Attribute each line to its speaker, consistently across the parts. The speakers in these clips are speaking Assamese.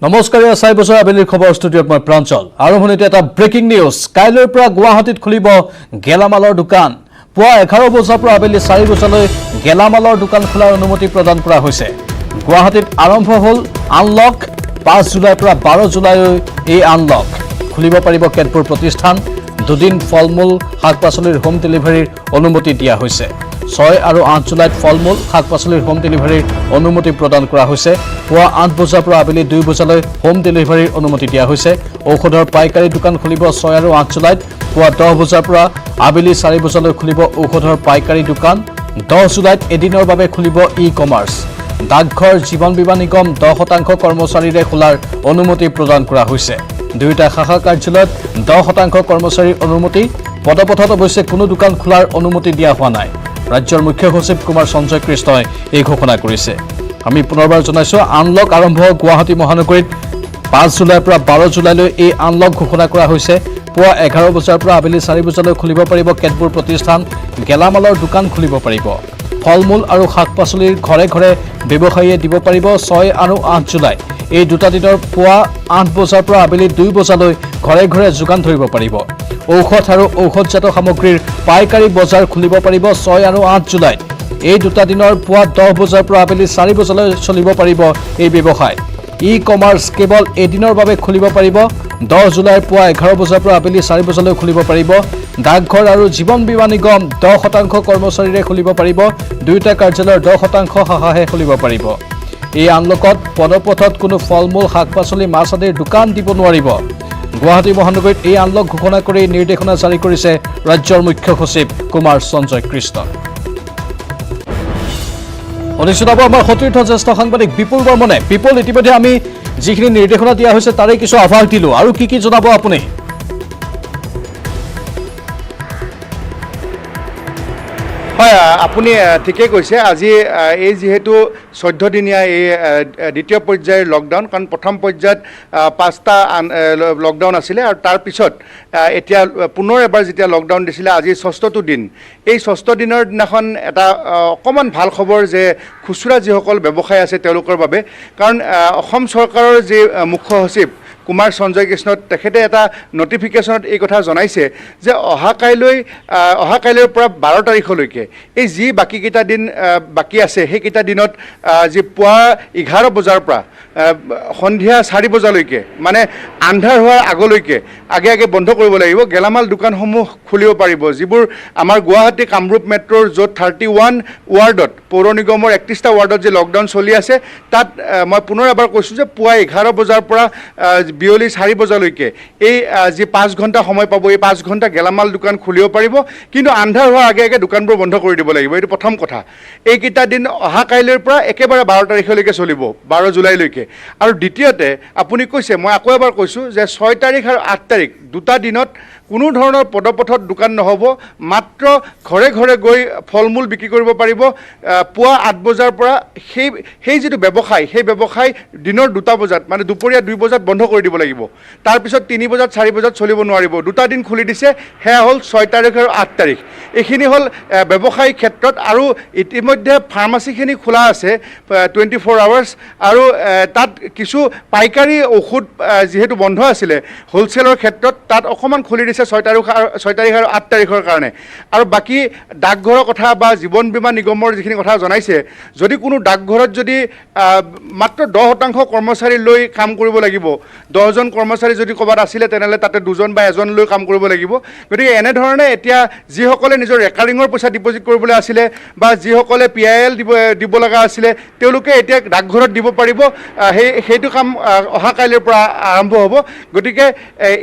Speaker 1: নমস্কাৰ চাই বছৰ আবেলিৰ খবৰ ষ্টুডিঅ'ত মই প্ৰাঞ্চল আৰম্ভণিতে এটা ব্ৰেকিং নিউজ কাইলৈৰ পৰা গুৱাহাটীত খুলিব গেলামালৰ দোকান পুৱা 11 বজাৰ পৰা আবেলি 4 বজালৈ গেলামালৰ দোকান খোলাৰ অনুমতি প্ৰদান কৰা হৈছে গুৱাহাটীত আৰম্ভ হ'ল আনলক 5 জুলাইৰ পৰা 12 জুলাইলৈ এই আনলক খুলিব পাৰিব কেতবোৰ প্ৰতিষ্ঠান দুদিন ফলমূল শাক-পাচলিৰ হোম ডেলিভাৰীৰ অনুমতি দিয়া হৈছে 6 আৰু 8 জুলাইত ফলমূল শাক-পাচলিৰ হোম ডেলিভাৰীৰ অনুমতি প্ৰদান কৰা হৈছে পুৱা 8 বজাৰ পৰা আবেলি 2 বজালৈ হোম ডেলিভাৰীৰ অনুমতি দিয়া হৈছে ঔষধৰ পাইকাৰী দোকান খুলিব 6 আৰু 8 জুলাইত পুৱা 10 বজাৰ পৰা আবেলি 4 বজালৈ খুলিব ঔষধৰ পাইকাৰী দোকান 10 জুলাইত এদিনৰ বাবে খুলিব ই-কমাৰ্চ ডাকঘৰ জীৱন বীমা নিগম 10% কৰ্মচাৰীৰে খোলাৰ অনুমতি প্ৰদান কৰা হৈছে দুইটা শাখা কাৰ্যালয়ত 10% কৰ্মচাৰীৰ অনুমতি পদপথত অৱশ্যে কোনো দোকান খোলাৰ অনুমতি দিয়া হোৱা নাই ৰাজ্যৰ মুখ্য সচিব কুমাৰ সঞ্জয় কৃষ্ণই এই ঘোষণা কৰিছে আমি পুনৰবাৰ জনাইছো আনলক আৰম্ভ গুৱাহাটী মহানগৰীত 5 জুলাইৰ পৰা 12 জুলাইলৈ এই আনলক ঘোষণা কৰা হৈছে পুৱা 11 বজাৰ পৰা আবেলি 4 বজালৈ খুলিব পাৰিব কেতবোৰ প্ৰতিষ্ঠান গেলামালৰ দোকান খুলিব পাৰিব ফলমূল আৰু শাক-পাচলিৰ ঘৰে ঘৰে ব্যৱসায়ীয়ে দিব পাৰিব 6 আৰু 8 জুলাই এই দুটা দিনৰ পুৱা 8 বজাৰ পৰা আবেলি 2 বজালৈ ঘৰে ঘৰে যোগান ধৰিব পাৰিব ঔষধ আৰু ঔষধজাত সামগ্ৰীৰ পাইকাৰী বজাৰ খুলিব পাৰিব 6 আৰু 8 জুলাইত এই দুটা দিনৰ পুৱা 10 বজাৰ পৰা আবেলি 4 বজালৈ চলিব পাৰিব এই ব্যৱসায় ই-কমাৰ্চ কেৱল এদিনৰ বাবে খুলিব পাৰিব 10 জুলাইৰ পুৱা 11 বজাৰ পৰা আবেলি 4 বজালৈ খুলিব পাৰিব ডাকঘৰ আৰু জীৱন বীমা নিগম 10% কৰ্মচাৰীৰে খুলিব পাৰিব দুইটা কাৰ্যালয়ৰ 10% শাখাহে খুলিব পাৰিব এই আনলকত পদপথত কোনো ফলমূল শাক-পাচলি মাছ আদিৰ দোকান দিব নোৱাৰিব গুৱাহাটী মহানগৰীত এই আনলক ঘোষণা কৰি নিৰ্দেশনা জাৰি কৰিছে ৰাজ্যৰ মুখ্য সচিব কুমাৰ সঞ্জয় কৃষ্ণ অনুষ্ঠিত আমাৰ সতীৰ্থ জ্যেষ্ঠ সাংবাদিক বিপুল বৰ্মনে বিপুল ইতিমধ্যে আমি যিখিনি নিৰ্দেশনা দিয়া হৈছে তাৰে কিছু আভাস দিলো আৰু কি জনাব আপুনি
Speaker 2: হয় আপুনি ঠিকই কৈছে আজি এই যেহেতু 14 দিনীয়া এই দ্বিতীয় পৰ্যায়ৰ লকডাউন কাৰণ প্ৰথম পৰ্যায়ত 5টা লকডাউন আছিলে আৰু তাৰ পিছত এতিয়া পুনৰ এবাৰ যেতিয়া লকডাউন দিছিলে আজি 6টো দিন এই 6 দিনৰ দিনাখন এটা অকমান ভাল খবৰ যে খুচুৰা যিসকল ব্যৱসায় আছে তেওঁলোকৰ বাবে কাৰণ অসম চৰকাৰৰ যে মুখ্য সচিব কুমাৰ সঞ্জয় কৃষ্ণ তেখেতে এটা নটিফিকেশ্যনত এই কথা জনাইছে যে অহা কাইলৈৰ পৰা 12 তাৰিখলৈকে এই যি বাকীকেইটা দিন বাকী আছে সেইকেইটা দিনত যি পুৱা 11 বজাৰ পৰা সন্ধিয়া 4 বজালৈকে মানে আন্ধাৰ হোৱাৰ আগলৈকে আগে বন্ধ কৰিব লাগিব গেলামাল দোকানসমূহ খুলিব পাৰিব যিবোৰ আমাৰ গুৱাহাটী কামৰূপ মেট্ৰৰ য'ত 31 ৱাৰ্ডত পৌৰ নিগমৰ 31টা ৱাৰ্ডত যে লকডাউন চলি আছে তাত মই পুনৰ এবাৰ কৈছোঁ যে পুৱা 11 বজাৰ পৰা বিয়লি 4 বজালৈকে এই যি 5 ঘণ্টা সময় পাব এই 5 ঘণ্টা গেলামাল দোকান খুলিব পাৰিব কিন্তু আন্ধাৰ হোৱাৰ আগে দোকানবোৰ বন্ধ কৰি দিব লাগিব এইটো প্ৰথম কথা এইকেইটা দিন অহা কাইলৈৰ পৰা একেবাৰে 12 তাৰিখলৈকে চলিব 12 জুলাইলৈকে আৰু দ্বিতীয়তে আপুনি কৈছে মই আকৌ এবাৰ কৈছোঁ যে 6 তাৰিখ আৰু 8 তাৰিখ দুটা দিনত কোনো ধৰণৰ পদপথত দোকান নহ'ব মাত্ৰ ঘৰে ঘৰে গৈ ফলমূল বিক্ৰী কৰিব পাৰিব পুৱা 8 বজাৰ পৰা সেই যিটো ব্যৱসায় সেই ব্যৱসায় দিনৰ 2টা বজাত মানে দুপৰীয়া 2 বজাত বন্ধ কৰি দিব লাগিব তাৰপিছত 3 বজাত 4 বজাত চলিব নোৱাৰিব দুটা দিন খুলি দিছে সেয়া হ'ল 6 তাৰিখ আৰু 8 তাৰিখ এইখিনি হ'ল ব্যৱসায়িক ক্ষেত্ৰত আৰু ইতিমধ্যে ফাৰ্মাচীখিনি খোলা আছে 24 আৱাৰ্ছ আৰু তাত কিছু পাইকাৰী ঔষধ যিহেতু বন্ধ আছিলে হোলচেলৰ ক্ষেত্ৰত তাত অকণমান খুলি দিছে 6 তাৰিখ আৰু 8 তাৰিখৰ কাৰণে আৰু বাকী ডাকঘৰৰ কথা বা জীৱন বীমা নিগমৰ যিখিনি কথা জনাইছে যদি কোনো ডাকঘৰত যদি মাত্ৰ 10% কৰ্মচাৰী লৈ কাম কৰিব লাগিব 10জন কৰ্মচাৰী যদি ক'ৰবাত আছিলে তেনেহ'লে তাতে 2জন বা 1জন লৈ কাম কৰিব লাগিব গতিকে এনেধৰণে এতিয়া যিসকলে নিজৰ ৰেকাৰিঙৰ পইচা ডিপজিট কৰিবলৈ আছিলে বা যিসকলে PIL দিব লগা আছিলে তেওঁলোকে এতিয়া ডাকঘৰত দিব পাৰিব সেইটো কাম অহা কাইলৈৰ পৰা আৰম্ভ হ'ব গতিকে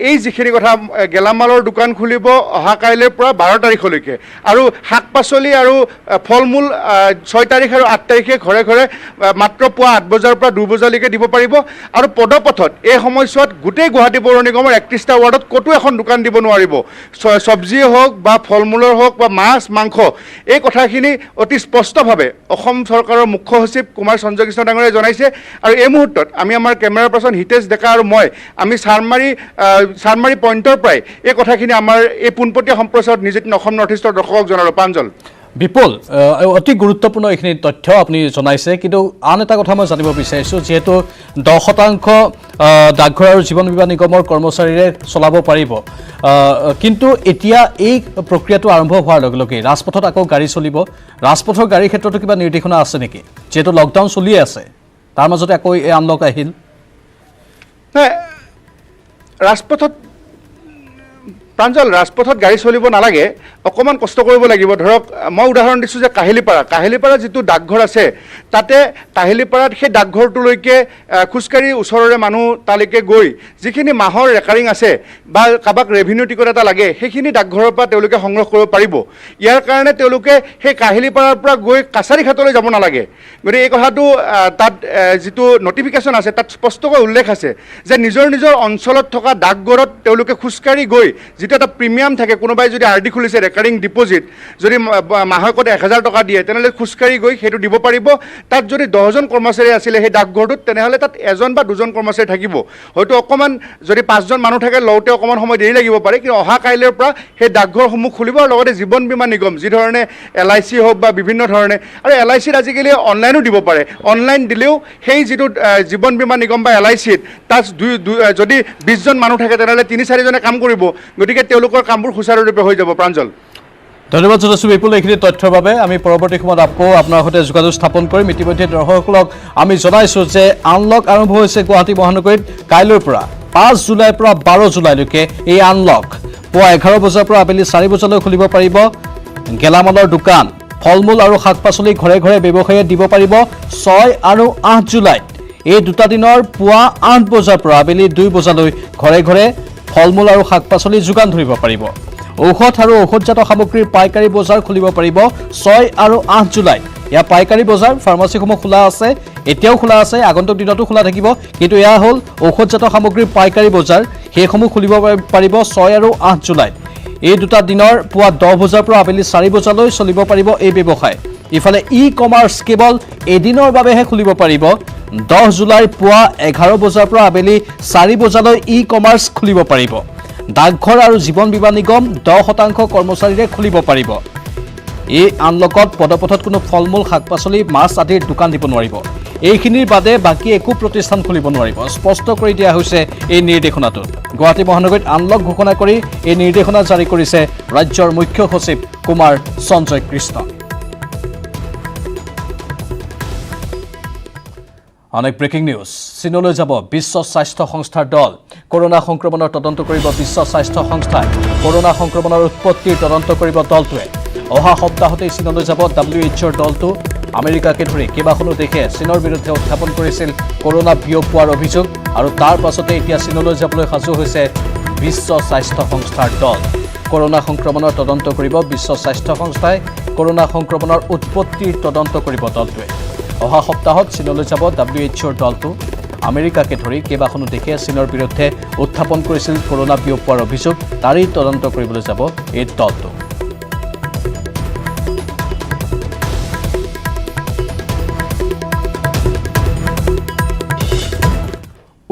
Speaker 2: এই যিখিনি কথা গেলামালৰ দোকান খুলিব অহা কাইলৈৰ পৰা 12 তাৰিখলৈকে আৰু শাক-পাচলি আৰু ফল-মূল 6 তাৰিখ আৰু 8 তাৰিখে ঘৰে ঘৰে মাত্ৰ পুৱা 8 বজাৰ পৰা 2 বজালৈকে দিব পাৰিব আৰু পদপথত এই সময়ছোৱাত গোটেই গুৱাহাটী পৌৰ নিগমৰ 31টা ৱাৰ্ডত ক'তো এখন দোকান দিব নোৱাৰিব চব্জিয়ে হওক বা ফল-মূলৰ হওক বা মাছ মাংস এই কথাখিনি অতি স্পষ্টভাৱে অসম চৰকাৰৰ মুখ্য সচিব কুমাৰ সঞ্জয় কৃষ্ণ ডাঙৰীয়াই জনাইছে আৰু এই মুহূৰ্তত আমি আমাৰ কেমেৰা পাৰ্চন হিতেশ ডেকা আৰু মই আমি চানমাৰী পইণ্টৰ পৰাই এই কথাখিনি আমাৰ এই পোনপটীয়া সম্প্ৰচাৰত নিজে অসম নৰ্থ ইষ্টৰ দৰ্শকক জনালোঁ প্ৰাঞ্জল
Speaker 1: বিপুল অতি গুৰুত্বপূৰ্ণ এইখিনি তথ্য আপুনি জনাইছে কিন্তু আন এটা কথা মই জানিব বিচাৰিছোঁ যিহেতু 10% ডাকঘৰ আৰু জীৱন বীমা নিগমৰ কৰ্মচাৰীৰে চলাব পাৰিব কিন্তু এতিয়া এই প্ৰক্ৰিয়াটো আৰম্ভ হোৱাৰ লগে লগে ৰাজপথত আকৌ গাড়ী চলিব ৰাজপথৰ গাড়ীৰ ক্ষেত্ৰতো কিবা নিৰ্দেশনা আছে নেকি যেহেতু লকডাউন চলিয়ে আছে তাৰ মাজতে আকৌ এই আনলক আহিল
Speaker 2: ৰাজপথত প্ৰাঞ্জল ৰাজপথত গাড়ী চলিব নালাগে অকণমান কষ্ট কৰিব লাগিব ধৰক মই উদাহৰণ দিছোঁ যে কাহিলীপাৰা যিটো ডাকঘৰ আছে তাতে কাহিলীপাৰাত সেই ডাকঘৰটোলৈকে খোজকাঢ়ি ওচৰৰে মানুহ তালৈকে গৈ যিখিনি মাহৰ ৰেকাৰিং আছে বা কাৰোবাক ৰেভিনিউ টিকট এটা লাগে সেইখিনি ডাকঘৰৰ পৰা তেওঁলোকে সংগ্ৰহ কৰিব পাৰিব ইয়াৰ কাৰণে তেওঁলোকে সেই কাহিলীপাৰাৰ পৰা গৈ কাছাৰীঘাটলৈ যাব নালাগে গতিকে এই কথাটো তাত যিটো নটিফিকেশ্যন আছে তাত স্পষ্টকৈ উল্লেখ আছে যে নিজৰ অঞ্চলত থকা ডাকঘৰত তেওঁলোকে খোজকাঢ়ি গৈ যিটো এটা প্ৰিমিয়াম থাকে কোনোবাই যদি আৰ ডি খুলিছে ৰেকাৰিং ডিপ'জিট যদি মাহেকত 1000 টকা দিয়ে তেনেহ'লে খোজকাঢ়ি গৈ সেইটো দিব পাৰিব তাত যদি 10জন কৰ্মচাৰী আছিলে সেই ডাকঘৰটোত তেনেহ'লে তাত 1জন বা 2জন কৰ্মচাৰী থাকিব হয়তো অকণমান যদি 5জন মানুহ থাকে লওঁতে অকণমান সময় দেৰি লাগিব পাৰে কিন্তু অহা কাইলৈৰ পৰা সেই ডাকঘৰসমূহ খুলিব আৰু লগতে জীৱন বীমা নিগম যিধৰণে LIC হওক বা বিভিন্ন ধৰণে আৰু LICত আজিকালি অনলাইনো দিব পাৰে অনলাইন দিলেও সেই যিটো জীৱন বীমা নিগম বা LICত তাত যদি 20জন মানুহ থাকে তেনেহ'লে 3-4জনে কাম কৰিব গতিকে তেওঁলোকৰ কামবোৰ সুচাৰুৰূপে হৈ যাব প্ৰাঞ্জল
Speaker 1: ধন্যবাদ জনাইছোঁ বিপুল এইখিনি তথ্যৰ বাবে আমি পৰৱৰ্তী সময়ত আকৌ আপোনাৰ সৈতে যোগাযোগ স্থাপন কৰিম ইতিমধ্যে দৰ্শকসকলক আমি জনাইছোঁ যে আনলক আৰম্ভ হৈছে গুৱাহাটী মহানগৰীত কাইলৈৰ পৰা 5 জুলাইৰ পৰা 12 জুলাইলৈকে এই আনলক পুৱা 11 বজাৰ পৰা আবেলি 4 বজালৈ খুলিব পাৰিব গেলামালৰ দোকান ফল-মূল আৰু শাক-পাচলি ঘৰে ঘৰে ব্যৱসায়ীয়ে দিব পাৰিব 6 আৰু 8 জুলাইত এই দুটা দিনৰ পুৱা 8 বজাৰ পৰা আবেলি 2 বজালৈ ঘৰে ঘৰে ফল-মূল আৰু শাক-পাচলি যোগান ধৰিব পাৰিব ঔষধ আৰু ঔষধজাত সামগ্ৰীৰ পাইকাৰী বজাৰ খুলিব পাৰিব 6 আৰু 8 জুলাইত ইয়াৰ পাইকাৰী বজাৰ ফাৰ্মাচীসমূহ খোলা আছে এতিয়াও খোলা আছে আগন্তুক দিনতো খোলা থাকিব কিন্তু এয়া হ'ল ঔষধজাত সামগ্ৰীৰ পাইকাৰী বজাৰ সেইসমূহ খুলিব পাৰিব 6 আৰু 8 জুলাইত এই দুটা দিনৰ পুৱা 10 বজাৰ পৰা আবেলি 4 বজালৈ চলিব পাৰিব এই ব্যৱসায় ইফালে ই-কমাৰ্চ কেৱল এদিনৰ বাবেহে খুলিব পাৰিব 10 জুলাইৰ পুৱা 11 বজাৰ পৰা আবেলি 4 বজালৈ ই-কমাৰ্চ খুলিব পাৰিব ডাকঘৰ আৰু জীৱন বীমা নিগম 10% কৰ্মচাৰীৰে খুলিব পাৰিব এই আনলকত পদপথত কোনো ফল-মূল শাক-পাচলি মাছ আদিৰ দোকান দিব নোৱাৰিব এইখিনিৰ বাদে বাকী একো প্ৰতিষ্ঠান খুলিব নোৱাৰিব স্পষ্ট কৰি দিয়া হৈছে এই নিৰ্দেশনাটোত গুৱাহাটী মহানগৰীত আনলক ঘোষণা কৰি এই নিৰ্দেশনা জাৰি কৰিছে ৰাজ্যৰ মুখ্য সচিব কুমাৰ সঞ্জয় কৃষ্ণ অনেক ব্ৰেকিং নিউজ চীনলৈ যাব বিশ্ব স্বাস্থ্য সংস্থাৰ দল কৰোনা সংক্ৰমণৰ তদন্ত কৰিব বিশ্ব স্বাস্থ্য সংস্থাই কৰোনা সংক্ৰমণৰ উৎপত্তিৰ তদন্ত কৰিব দলটোৱে অহা সপ্তাহতেই চীনলৈ যাব WHOৰ দলটো আমেৰিকাকে ধৰি কেইবাখনো দেশে চীনৰ বিৰুদ্ধে উত্থাপন কৰিছিল কৰোনা বিয়পোৱাৰ অভিযোগ আৰু তাৰ পাছতে এতিয়া চীনলৈ যাবলৈ সাজু হৈছে বিশ্ব স্বাস্থ্য সংস্থাৰ দল কৰোনা সংক্ৰমণৰ তদন্ত কৰিব বিশ্ব স্বাস্থ্য সংস্থাই কৰোনা সংক্ৰমণৰ উৎপত্তিৰ তদন্ত কৰিব দলটোৱে অহা সপ্তাহত চীনলৈ যাব WHOৰ দলটো আমেৰিকাকে ধৰি কেইবাখনো দেশে চীনৰ বিৰুদ্ধে উত্থাপন কৰিছিল কৰোনা বিয়পোৱাৰ অভিযোগ তাৰেই তদন্ত কৰিবলৈ যাব এই দলটো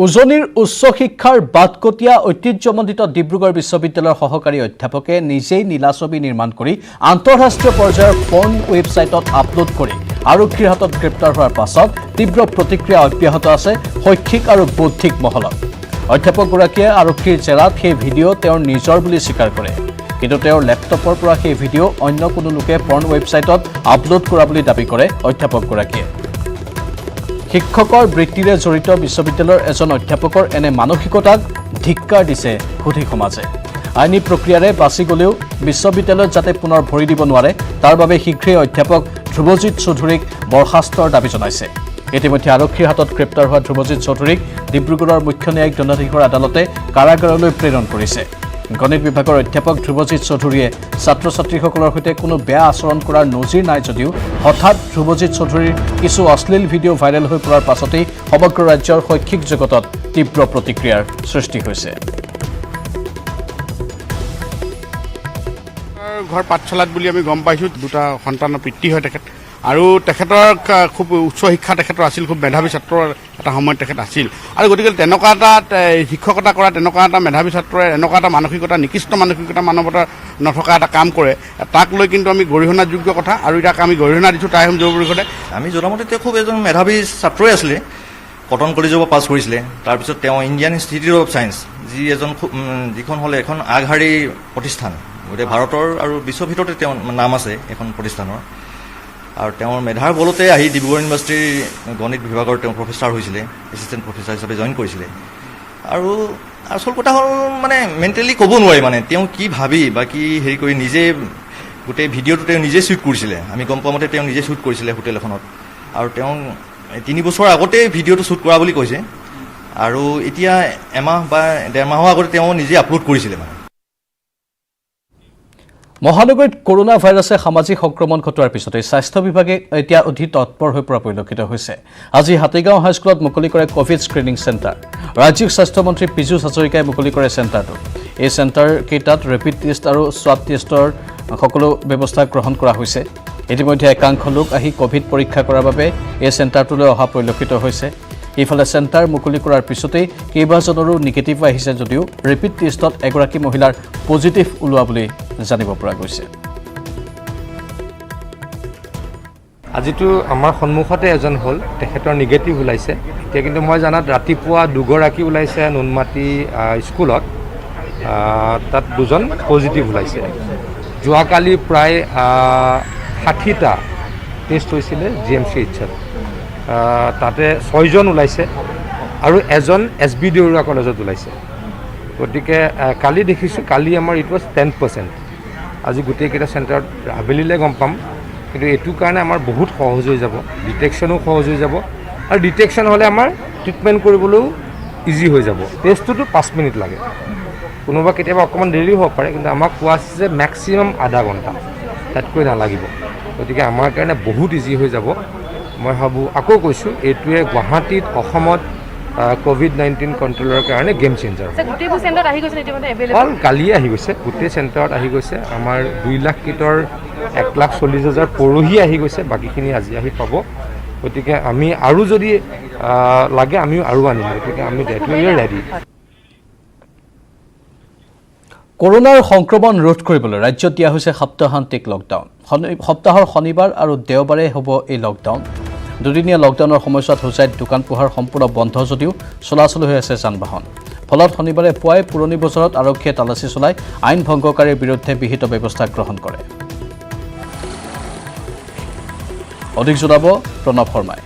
Speaker 1: উজনিৰ উচ্চ শিক্ষাৰ বাটকটীয়া ঐতিহ্যমণ্ডিত ডিব্ৰুগড় বিশ্ববিদ্যালয়ৰ সহকাৰী অধ্যাপকে নিজেই নীলাছবি নিৰ্মাণ কৰি আন্তঃৰাষ্ট্ৰীয় পৰ্যায়ৰ পৰ্ণ ৱেবছাইটত আপলোড কৰি আৰক্ষীৰ হাতত গ্ৰেপ্তাৰ হোৱাৰ পাছত তীব্ৰ প্ৰতিক্ৰিয়া অব্যাহত আছে শৈক্ষিক আৰু বৌদ্ধিক মহলত অধ্যাপকগৰাকীয়ে আৰক্ষীৰ জেৰাত সেই ভিডিঅ' তেওঁৰ নিজৰ বুলি স্বীকাৰ কৰে কিন্তু তেওঁৰ লেপটপৰ পৰা সেই ভিডিঅ' অন্য কোনো লোকে পৰ্ণ ৱেবছাইটত আপলোড কৰা বুলি দাবী কৰে অধ্যাপকগৰাকীয়ে শিক্ষকৰ বৃত্তিৰে জড়িত বিশ্ববিদ্যালয়ৰ এজন অধ্যাপকৰ এনে মানসিকতাক ধিক্কাৰ দিছে সুধী সমাজে আইনী প্ৰক্ৰিয়াৰে বাছি গ'লেও বিশ্ববিদ্যালয়ত যাতে পুনৰ ভৰি দিব নোৱাৰে তাৰ বাবে শীঘ্ৰেই অধ্যাপক ধ্ৰুৱজিৎ চৌধুৰীক বৰ্খাস্তৰ দাবী জনাইছে ইতিমধ্যে আৰক্ষীৰ হাতত গ্ৰেপ্তাৰ হোৱা ধ্ৰুৱজিৎ চৌধুৰীক ডিব্ৰুগড়ৰ মুখ্য ন্যায়িক দণ্ডাধীশৰ আদালতে কাৰাগাৰলৈ প্ৰেৰণ কৰিছে গণিত বিভাগৰ অধ্যাপক ধ্ৰুৱজিৎ চৌধুৰীয়ে ছাত্ৰ ছাত্ৰীসকলৰ সৈতে কোনো বেয়া আচৰণ কৰাৰ নজিৰ নাই যদিও হঠাৎ ধ্ৰুৱজিৎ চৌধুৰীৰ কিছু অশ্লীল ভিডিঅ' ভাইৰেল হৈ পৰাৰ পাছতেই সমগ্ৰ ৰাজ্যৰ শৈক্ষিক জগতত তীব্ৰ প্ৰতিক্ৰিয়াৰ সৃষ্টি হৈছে
Speaker 3: ঘৰ পাঠশালাত বুলি আমি গম পাইছোঁ দুটা সন্তানৰ পিতৃ হয় তেখেত আৰু তেখেতৰ খুব উচ্চ শিক্ষা তেখেতৰ আছিল, খুব মেধাৱী ছাত্ৰৰ এটা সময়ত তেখেত আছিল। আৰু গতিকে তেনেকুৱা এটা শিক্ষকতা কৰা তেনেকুৱা এটা মেধাৱী ছাত্ৰই এনেকুৱা এটা মানসিকতা, নিকৃষ্ট মানসিকতা, মানৱতা নথকা এটা কাম কৰে, তাক লৈ কিন্তু আমি গৰিহণাযোগ্য কথা, আৰু ইয়াক আমি গৰিহণা দিছোঁ টাই আহোম যুৱ পৰিষদে।
Speaker 4: আমি জনামতে তেওঁ খুব এজন মেধাৱী ছাত্ৰই আছিলে, কটন কলেজৰ পৰা পাছ কৰিছিলে। তাৰপিছত তেওঁ ইণ্ডিয়ান ইনষ্টিটিউট অফ ছায়েন্স, যিখন হ'লে এখন আগশাৰী প্ৰতিষ্ঠান, গোটেই ভাৰতৰ আৰু বিশ্বৰ ভিতৰতে তেওঁৰ নাম আছে এখন প্ৰতিষ্ঠানৰ। আৰু তেওঁৰ মেধাৰ বলতে আহি ডিব্ৰুগড় ইউনিভাৰ্চিটিৰ গণিত বিভাগৰ তেওঁ প্ৰফেচাৰ হৈছিলে, এছিষ্টেণ্ট প্ৰফেচাৰ হিচাপে জইন কৰিছিলে। আৰু আচল কথা হ'ল মানে মেণ্টেলি ক'ব নোৱাৰি মানে তেওঁ কি ভাবি বা কি হেৰি কৰি নিজে গোটেই ভিডিঅ'টো তেওঁ নিজে শ্বুট কৰিছিলে। আমি গম পোৱা মতে তেওঁ নিজে শ্বুট কৰিছিলে হোটেল এখনত, আৰু তেওঁ 3 বছৰ আগতে ভিডিঅ'টো শ্বুট কৰা বুলি কৈছে, আৰু এতিয়া এমাহ বা 1.5 মাহৰ আগতে তেওঁ নিজে আপলোড কৰিছিলে মানে।
Speaker 1: মহানগৰীত কৰোনা ভাইৰাছে সামাজিক সংক্ৰমণ ঘটোৱাৰ পিছতে স্বাস্থ্য বিভাগে এতিয়া অধিক তৎপৰ হৈ পৰা পৰিলক্ষিত হৈছে। আজি হাতীগাঁও হাইস্কুলত মুকলি কৰে কভিড স্ক্ৰিনিং চেণ্টাৰ। ৰাজ্যিক স্বাস্থ্যমন্ত্ৰী পীযুষ হাজৰিকাই মুকলি কৰে চেণ্টাৰটো। এই চেণ্টাৰকেইটাত ৰেপিড টেষ্ট আৰু স্বাব টেষ্টৰ সকলো ব্যৱস্থা গ্ৰহণ কৰা হৈছে। ইতিমধ্যে একাংশ লোক আহি কভিড পৰীক্ষা কৰাৰ বাবে এই চেণ্টাৰটোলৈ অহা পৰিলক্ষিত হৈছে। ইফালে চেণ্টাৰ মুকলি কৰাৰ পিছতেই কেইবাজনৰো নিগেটিভ আহিছে যদিও ৰেপিড টেষ্টত এগৰাকী মহিলাৰ পজিটিভ ওলোৱা বুলি জানিব পৰা গৈছে।
Speaker 5: আজিতো আমাৰ সন্মুখতে এজন হ'ল, তেখেতৰ নিগেটিভ ওলাইছে। এতিয়া কিন্তু মই জানাত ৰাতিপুৱা 2গৰাকী ওলাইছে নুনমাটি স্কুলত, তাত 2জন পজিটিভ ওলাইছে। যোৱাকালি প্ৰায় 60টা টেষ্ট হৈছিলে GMCHত, তাতে 6জন ওলাইছে আৰু এজন SB দেউৰুৱা কলেজত ওলাইছে। গতিকে কালি দেখিছোঁ, কালি আমাৰ ইট ৱাজ 10%। আজি গোটেইকেইটা চেণ্টাৰত আবেলিলৈ গম পাম, কিন্তু এইটো কাৰণে আমাৰ বহুত সহজ হৈ যাব, ডিটেকশ্যনো সহজ হৈ যাব, আৰু ডিটেকশ্যন হ'লে আমাৰ ট্ৰিটমেণ্ট কৰিবলৈও ইজি হৈ যাব। টেষ্টটোতো 5 মিনিট লাগে, কোনোবা কেতিয়াবা অকণমান দেৰি হ'ব পাৰে, কিন্তু আমাক কোৱা আছে যে মেক্সিমাম আধা ঘণ্টা, তাতকৈ নালাগিব। গতিকে আমাৰ কাৰণে বহুত ইজি হৈ যাব। মই ভাবোঁ, আকৌ কৈছোঁ, এইটোৱে গুৱাহাটীত, অসমত COVID-19 কণ্ট্ৰলৰ কাৰণে গেম চেঞ্জাৰ। অল কালিয়ে আহি গৈছে, গোটেই চেণ্টাৰত আহি গৈছে। আমাৰ 2 লাখ কিটৰ 1,40,000 পৰহি আহি গৈছে, বাকীখিনি আজি আহি পাব। গতিকে আমি আৰু যদি লাগে আমি আৰু আনিম, গতিকে আমি ৰেডি।
Speaker 1: কৰোনাৰ সংক্ৰমণ ৰোধ কৰিবলৈ ৰাজ্যত দিয়া হৈছে সপ্তাহান্তিক লকডাউন। সপ্তাহৰ শনিবাৰ আৰু দেওবাৰে হ'ব এই লকডাউন। দুদিনীয়া লকডাউনৰ সময়ছোৱাত হোজাইত দোকান পোহাৰ সম্পূৰ্ণ বন্ধ যদিও চলাচল হৈ আছে যান বাহন। ফলত শনিবাৰে পুৱাই পুৰণি বজাৰত আৰক্ষীয়ে তালাচী চলাই আইন ভংগকাৰীৰ বিৰুদ্ধে বিহিত ব্যৱস্থা গ্ৰহণ কৰে। অধিক জনাব প্ৰণৱ শৰ্মাই।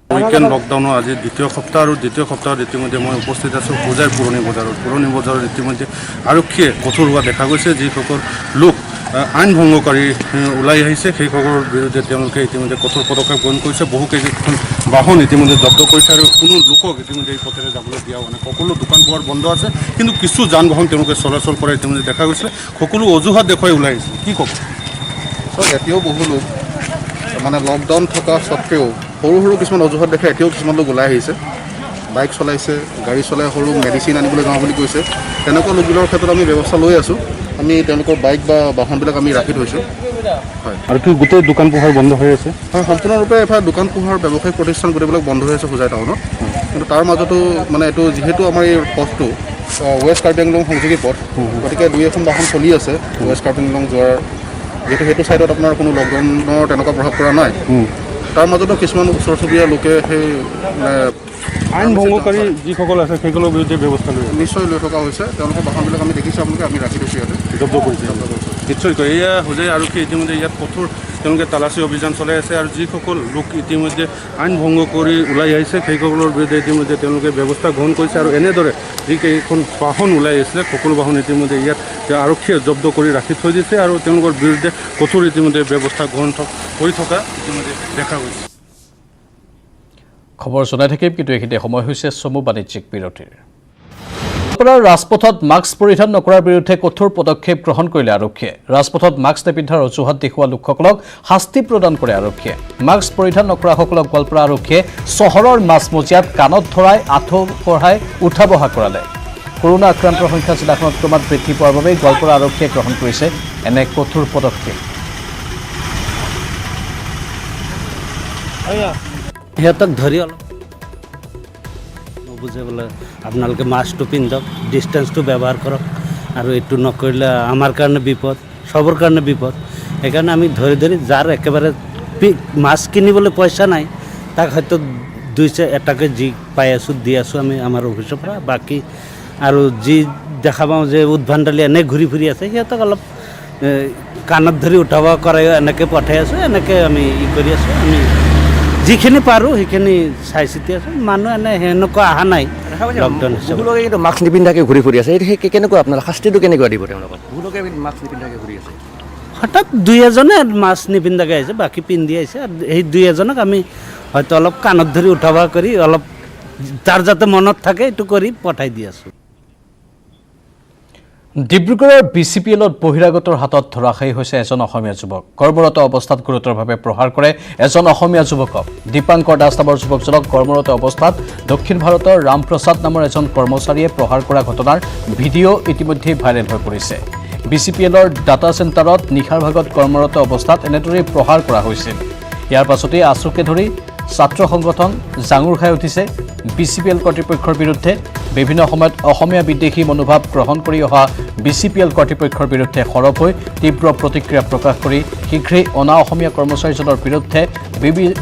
Speaker 6: উইকেণ্ড লকডাউনৰ আজি দ্বিতীয় সপ্তাহ, আৰু দ্বিতীয় সপ্তাহত ইতিমধ্যে মই উপস্থিত আছোঁ হোজাইৰ পুৰণি বজাৰত। পুৰণি বজাৰত ইতিমধ্যে আৰক্ষীয়ে কঠোৰ হোৱা দেখা গৈছে। যিসকল লোক আইন ভংগকাৰী ওলাই আহিছে সেইসকলৰ বিৰুদ্ধে তেওঁলোকে ইতিমধ্যে কঠোৰ পদক্ষেপ গ্ৰহণ কৰিছে। বহুকেইখন বাহন ইতিমধ্যে জব্দ কৰিছে, আৰু কোনো লোকক ইতিমধ্যে এই পথেৰে যাবলৈ দিয়া হোৱা নাই। সকলো দোকান পোহাৰ বন্ধ আছে, কিন্তু কিছু যান বাহন তেওঁলোকে চলাচল কৰা ইতিমধ্যে দেখা গৈছে। সকলো অজুহাত দেখুৱাই ওলাই আহিছে। কি ক'ব?
Speaker 7: এতিয়াও বহু লোক মানে লকডাউন থকা স্বত্তেও সৰু সৰু কিছুমান অজুহাত দেখে এতিয়াও কিছুমান লোক ওলাই আহিছে। বাইক চলাইছে, গাড়ী চলাই, সৰু মেডিচিন আনিবলৈ যাওঁ বুলি কৈছে। তেনেকুৱা লোকবিলাকৰ ক্ষেত্ৰত আমি ব্যৱস্থা লৈ আছোঁ। আমি তেওঁলোকৰ বাইক বা বাহনবিলাক আমি ৰাখি থৈছোঁ। হয়,
Speaker 6: আৰু কি গোটেই দোকান পোহাৰ বন্ধ হৈ আছে?
Speaker 7: হয়, সম্পূৰ্ণৰূপে এফালে দোকান পোহাৰ ব্যৱসায়িক প্ৰতিষ্ঠান গোটেইবিলাক বন্ধ হৈ আছে হোজাই টাউনত। কিন্তু তাৰ মাজতো মানে এইটো যিহেতু আমাৰ এই পথটো ৱেষ্ট কাৰ্বি আংলং সংযোগী পথ, গতিকে 2-এখন বাহন চলি আছে ৱেষ্ট কাৰ্বি আংলং যোৱাৰ। যিহেতু সেইটো ছাইডত আপোনাৰ কোনো লকডাউনৰ তেনেকুৱা প্ৰভাৱ পৰা নাই, তাৰ মাজতো কিছুমান ওচৰ চুবুৰীয়া লোকে সেই
Speaker 6: আইন ভংগকাৰী যিসকল আছে সেইসকলৰ বিৰুদ্ধে ব্যৱস্থা লৈ
Speaker 7: নিশ্চয় লৈ থকা হৈছে। তেওঁলোকৰ বাহনবিলাক আমি দেখিছোঁ, আপোনালোকে আমি ৰাখি থৈছোঁ ইয়াতে,
Speaker 6: জব্দ কৰিছে। নিশ্চয়কৈ এয়া হোজাই আৰক্ষী ইতিমধ্যে ইয়াত কঠোৰ তেওঁলোকে তালাচী অভিযান চলাই আছে, আৰু যিসকল লোক ইতিমধ্যে আইন ভংগ কৰি ওলাই আহিছে সেইসকলৰ বিৰুদ্ধে ইতিমধ্যে তেওঁলোকে ব্যৱস্থা গ্ৰহণ কৰিছে। আৰু এনেদৰে যিকেইখন বাহন ওলাই আহিছিলে সকলো বাহন ইতিমধ্যে ইয়াত আৰক্ষীয়ে জব্দ কৰি ৰাখি থৈ দিছে, আৰু তেওঁলোকৰ বিৰুদ্ধে কঠোৰ ইতিমধ্যে ব্যৱস্থা গ্ৰহণ কৰি থকা ইতিমধ্যে দেখা গৈছে।
Speaker 1: খবৰ জনাই থাকিম, কিন্তু এইখিনিতে সময় হৈছে চমু বাণিজ্যিক বিৰতিৰ। ৰাজপথত মাস্ক পৰিধান নকৰাৰ বিৰুদ্ধে কঠোৰ পদক্ষেপ গ্ৰহণ কৰিলে আৰক্ষীয়ে। ৰাজপথত মাস্ক নিপিন্ধাৰ অজুহাত দেখুওৱা লোকসকলক শাস্তি প্ৰদান কৰে আৰক্ষীয়ে। মাস্ক পৰিধান নকৰাসকলক গোৱালপাৰা আৰক্ষীয়ে চহৰৰ মাজমজিয়াত কাণত ধৰাই আঁঠু কঢ়াই উঠা বহা কৰালে। কৰোণা আক্ৰান্তৰ সংখ্যা জিলাখনত ক্ৰমাৎ বৃদ্ধি পোৱাৰ বাবে গোৱালপাৰা আৰক্ষীয়ে গ্ৰহণ কৰিছে এনে কঠোৰ পদক্ষেপ।
Speaker 8: সিহঁতক ধৰি অলপ নুবুজে বোলে আপোনালোকে মাস্কটো পিন্ধক, ডিষ্টেঞ্চটো ব্যৱহাৰ কৰক, আৰু এইটো নকৰিলে আমাৰ কাৰণে বিপদ, চবৰ কাৰণে বিপদ। সেইকাৰণে আমি ধৰি ধৰি যাৰ একেবাৰে মাস্ক কিনিবলৈ পইচা নাই তাক হয়তো 200 এটাকে যি পাই আছোঁ দি আছোঁ আমি আমাৰ অফিচৰ পৰা। বাকী আৰু যি দেখা পাওঁ যে উদ্ভণ্ডালি এনে ঘূৰি ফুৰি আছে সিহঁতক অলপ কাণত ধৰি উঠাব কৰাই এনেকৈ পঠাই আছোঁ, এনেকৈ আমি কৰি আছোঁ। আমি যিখিনি পাৰোঁ সেইখিনি চাই চিতি আছোঁ। মানুহ এনে সেনেকুৱা অহা নাই লকডাউন হিচাপে।
Speaker 9: বহুলোকে কিন্তু মাস্ক নিপিন্ধাকৈ ঘূৰি ফুৰি আছে, সেই কেনেকুৱা আপোনাৰ শাস্তিটো কেনেকুৱা দিব তেওঁলোকক? বহুলোকে মাস্ক নিপিন্ধাকৈ ঘূৰি আছে।
Speaker 8: হঠাৎ 2-এজনে মাস্ক নিপিন্ধাকৈ আহিছে, বাকী পিন্ধি আহিছে। আৰু সেই 2-এজনক আমি হয়তো অলপ কাণত ধৰি উঠাব কৰি অলপ তাৰ যাতে মনত থাকে এইটো কৰি পঠাই দি আছোঁ।
Speaker 1: ডিব্ৰুগড়ৰ BCPLত বহিৰাগতৰ হাতত ধৰাশায়ী হৈছে এজন অসমীয়া যুৱক। কৰ্মৰত অৱস্থাত গুৰুতৰভাৱে প্ৰহাৰ কৰে এজন অসমীয়া যুৱকক। দীপাংকৰ দাস নামৰ যুৱকজনক কৰ্মৰত অৱস্থাত দক্ষিণ ভাৰতৰ ৰামপ্ৰসাদ নামৰ এজন কৰ্মচাৰীয়ে প্ৰহাৰ কৰা ঘটনাৰ ভিডিঅ' ইতিমধ্যে ভাইৰেল হৈ পৰিছে। BCPLৰ ডাটা চেণ্টাৰত নিশাৰ ভাগত কৰ্মৰত অৱস্থাত এনেদৰেই প্ৰহাৰ কৰা হৈছিল। ইয়াৰ পাছতেই আছুকে ধৰি ছাত্ৰ সংগঠন জাঙুৰ খাই উঠিছে BCPL কৰ্তৃপক্ষৰ বিৰুদ্ধে। বিভিন্ন সময়ত অসমীয়া বিদ্বেষী মনোভাৱ গ্ৰহণ কৰি অহা BCPL কৰ্তৃপক্ষৰ বিৰুদ্ধে সৰব হৈ তীব্ৰ প্ৰতিক্ৰিয়া প্ৰকাশ কৰি শীঘ্ৰেই অনা অসমীয়া কৰ্মচাৰীজনৰ বিৰুদ্ধে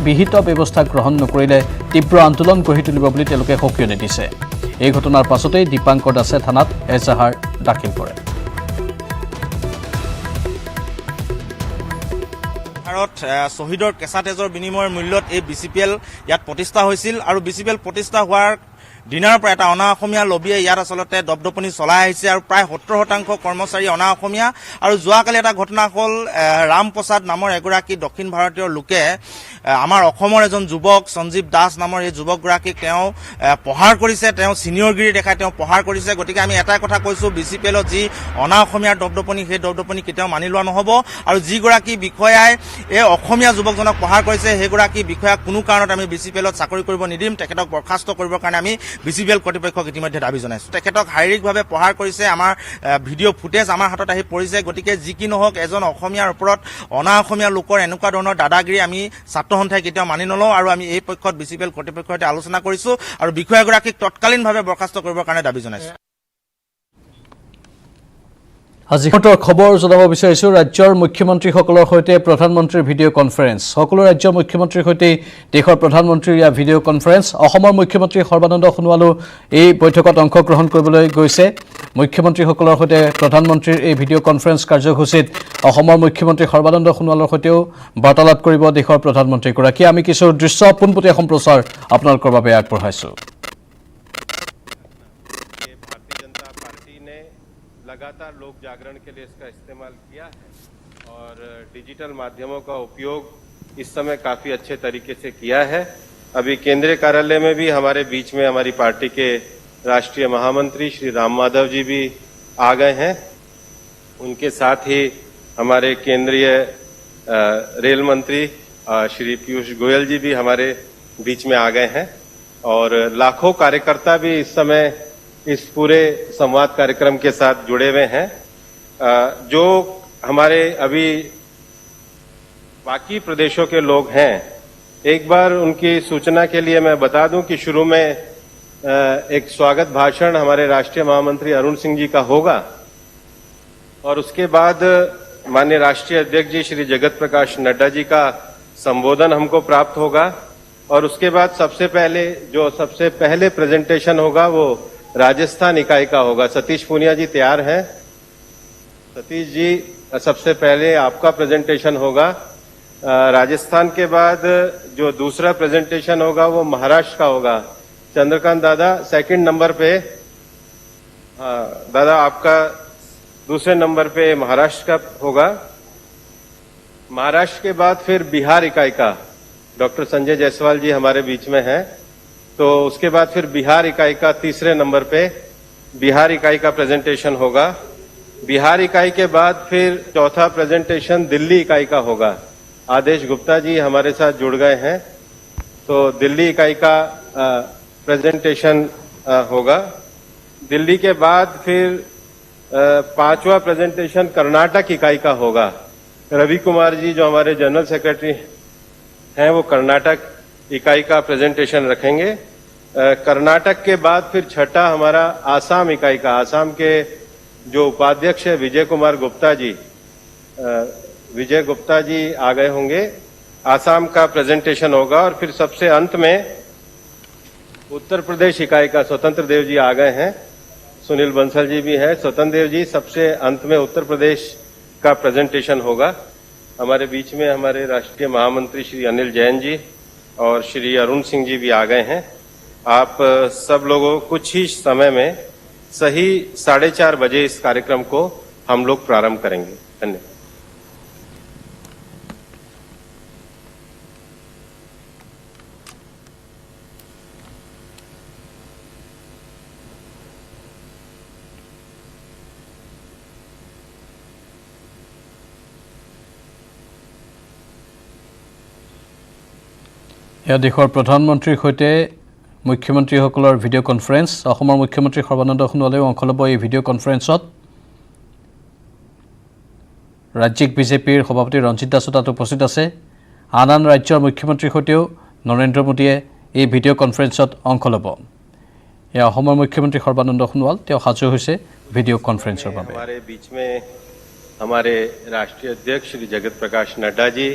Speaker 1: বিহিত ব্যৱস্থা গ্ৰহণ নকৰিলে তীব্ৰ আন্দোলন গঢ়ি তুলিব বুলি তেওঁলোকে সকিয়নি দিছে। এই ঘটনাৰ পাছতেই দীপাংকৰ দাসে থানাত এজাহাৰ দাখিল কৰে।
Speaker 10: শ্বহীদৰ কেঁচা তেজৰ বিনিময়ৰ মূল্যত এই BCPL ইয়াত প্ৰতিষ্ঠা হৈছিল, আৰু BCPL প্ৰতিষ্ঠা হোৱাৰ দিনাৰ পৰা এটা অনা অসমীয়া লবিয়ে ইয়াত আচলতে দপদপনি চলাই আহিছে, আৰু প্ৰায় 70% কৰ্মচাৰী অনা অসমীয়া। আৰু যোৱাকালি এটা ঘটনা হ'ল, ৰামপ্ৰসাদ নামৰ এগৰাকী দক্ষিণ ভাৰতীয় লোকে আমাৰ অসমৰ এজন যুৱক সঞ্জীৱ দাস নামৰ এই যুৱকগৰাকীক তেওঁ প্ৰহাৰ কৰিছে, তেওঁ ছিনিয়ৰগিৰি দেখাই তেওঁ প্ৰহাৰ কৰিছে। গতিকে আমি এটাই কথা কৈছোঁ, BCPLত যি অনা অসমীয়াৰ দপদপনি সেই দপদপনি কেতিয়াও মানি লোৱা নহ'ব। আৰু যিগৰাকী বিষয়াই এই অসমীয়া যুৱকজনক প্ৰহাৰ কৰিছে সেইগৰাকী বিষয়াক কোনো কাৰণত আমি BCPLত চাকৰি কৰিব নিদিম। তেখেতক বৰ্খাস্ত কৰিবৰ কাৰণে আমি BCPL কৰ্তৃপক্ষক ইতিমধ্যে দাবী জনাইছোঁ। তেখেতক শাৰীৰিকভাৱে প্ৰহাৰ কৰিছে, আমাৰ ভিডিঅ' ফুটেজ আমাৰ হাতত আহি পৰিছে। গতিকে যি কি নহওক, এজন অসমীয়াৰ ওপৰত অনা অসমীয়া লোকৰ এনেকুৱা ধৰণৰ দাদাগিৰি আমি ছাত্ৰ সন্থাই কেতিয়াও মানি নলওঁ, আৰু আমি এই পক্ষত BCPL কৰ্তৃপক্ষৰ সৈতে আলোচনা কৰিছোঁ আৰু বিষয়াগৰাকীক তৎকালীনভাৱে বৰ্খাস্ত কৰিবৰ কাৰণে দাবী জনাইছোঁ।
Speaker 1: আজি খবৰ জনাব বিচাৰিছোঁ ৰাজ্যৰ মুখ্যমন্ত্ৰীসকলৰ সৈতে প্ৰধানমন্ত্ৰীৰ ভিডিঅ' কনফাৰেন্স। সকলো ৰাজ্যৰ মুখ্যমন্ত্ৰীৰ সৈতে দেশৰ প্ৰধানমন্ত্ৰীৰ ইয়া ভিডিঅ' কনফাৰেন্স। অসমৰ মুখ্যমন্ত্ৰী সৰ্বানন্দ সোণোৱালো এই বৈঠকত অংশগ্ৰহণ কৰিবলৈ গৈছে। মুখ্যমন্ত্ৰীসকলৰ সৈতে প্ৰধানমন্ত্ৰীৰ এই ভিডিঅ' কনফাৰেন্স কাৰ্যসূচীত অসমৰ মুখ্যমন্ত্ৰী সৰ্বানন্দ সোণোৱালৰ সৈতেও বাৰ্তালাপ কৰিব দেশৰ প্ৰধানমন্ত্ৰীগৰাকীয়ে। আমি কিছু দৃশ্য পোনপটীয়া সম্প্ৰচাৰ আপোনালোকৰ বাবে আগবঢ়াইছোঁ।
Speaker 11: लगातार लोक जागरण के लिए इसका इस्तेमाल किया है, और डिजिटल माध्यमों का उपयोग इस समय काफी अच्छे तरीके से किया है। अभी केंद्रीय कार्यालय में भी हमारे बीच में हमारी पार्टी के राष्ट्रीय महामंत्री श्री राम माधव जी भी आ गए हैं। उनके साथ ही हमारे केंद्रीय रेल मंत्री श्री पीयूष गोयल जी भी हमारे बीच में आ गए हैं, और लाखों कार्यकर्ता भी इस समय इस पूरे संवाद कार्यक्रम के साथ जुड़े हुए हैं। जो हमारे अभी बाकी प्रदेशों के लोग हैं, एक बार उनकी सूचना के लिए मैं बता दूं कि शुरू में एक स्वागत भाषण हमारे राष्ट्रीय महामंत्री अरुण सिंह जी का होगा, और उसके बाद माननीय राष्ट्रीय अध्यक्ष जी श्री जगत प्रकाश नड्डा जी का संबोधन हमको प्राप्त होगा, और उसके बाद सबसे पहले प्रेजेंटेशन होगा वो राजस्थान इकाई का होगा। सतीश पूनिया जी तैयार हैं? सतीश जी, सबसे पहले आपका प्रेजेंटेशन होगा। राजस्थान के बाद जो दूसरा प्रेजेंटेशन होगा वो महाराष्ट्र का होगा। चंद्रकांत दादा सेकंड नंबर पे, दादा आपका दूसरे नंबर पे महाराष्ट्र का होगा। महाराष्ट्र के बाद फिर बिहार इकाई का डॉक्टर संजय जायसवाल जी हमारे बीच में हैं, तो उसके बाद फिर बिहार इकाई का तीसरे नंबर पे बिहार इकाई का प्रेजेंटेशन होगा। बिहार इकाई के बाद फिर चौथा प्रेजेंटेशन दिल्ली इकाई का होगा। आदेश गुप्ता जी हमारे साथ जुड़ गए हैं, तो दिल्ली इकाई का प्रेजेंटेशन होगा। दिल्ली के बाद फिर पांचवा प्रेजेंटेशन कर्नाटक इकाई का होगा। रवि कुमार जी जो हमारे जनरल सेक्रेटरी हैं वो कर्नाटक इकाई का प्रेजेंटेशन रखेंगे। कर्नाटक के बाद फिर छठा हमारा आसाम इकाई का, आसाम के जो उपाध्यक्ष है विजय कुमार गुप्ता जी, विजय गुप्ता जी आ गए होंगे, आसाम का प्रेजेंटेशन होगा। और फिर सबसे अंत में उत्तर प्रदेश इकाई का स्वतंत्र देव जी आ गए हैं, सुनील बंसल जी भी हैं, स्वतंत्र देव जी। सबसे अंत में उत्तर प्रदेश का प्रेजेंटेशन होगा। हमारे बीच में हमारे राष्ट्रीय महामंत्री श्री अनिल जैन जी और श्री अरुण सिंह जी भी आ गए हैं। आप सब लोगों कुछ ही समय में सही 4:30 बजे इस कार्यक्रम को हम लोग प्रारंभ करेंगे। धन्यवाद।
Speaker 1: এয়া দেশৰ প্ৰধানমন্ত্ৰীৰ সৈতে মুখ্যমন্ত্ৰীসকলৰ ভিডিঅ' কনফাৰেন্স। অসমৰ মুখ্যমন্ত্ৰী সৰ্বানন্দ সোণোৱালেও অংশ ল'ব এই ভিডিঅ' কনফাৰেন্সত। ৰাজ্যিক বিজেপিৰ সভাপতি ৰঞ্জিত দাসো তাত উপস্থিত আছে। আন আন ৰাজ্যৰ মুখ্যমন্ত্ৰীৰ সৈতেও নৰেন্দ্ৰ মোদীয়ে এই ভিডিঅ' কনফাৰেন্সত অংশ ল'ব। এয়া অসমৰ মুখ্যমন্ত্ৰী সৰ্বানন্দ সোণোৱাল, তেওঁ সাজু হৈছে ভিডিঅ' কনফাৰেন্সৰ বাবে।
Speaker 11: हमारे बीच में हमारे राष्ट्रीय अध्यक्ष श्री जगत प्रकाश नड्डा जी,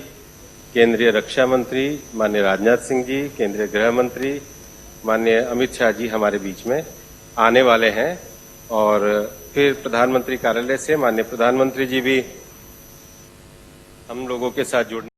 Speaker 11: केंद्रीय रक्षा मंत्री माननीय राजनाथ सिंह जी, केंद्रीय गृह मंत्री माननीय अमित शाह जी हमारे बीच में आने वाले हैं। और फिर प्रधानमंत्री कार्यालय से माननीय प्रधानमंत्री जी भी हम लोगों के साथ जुड़ने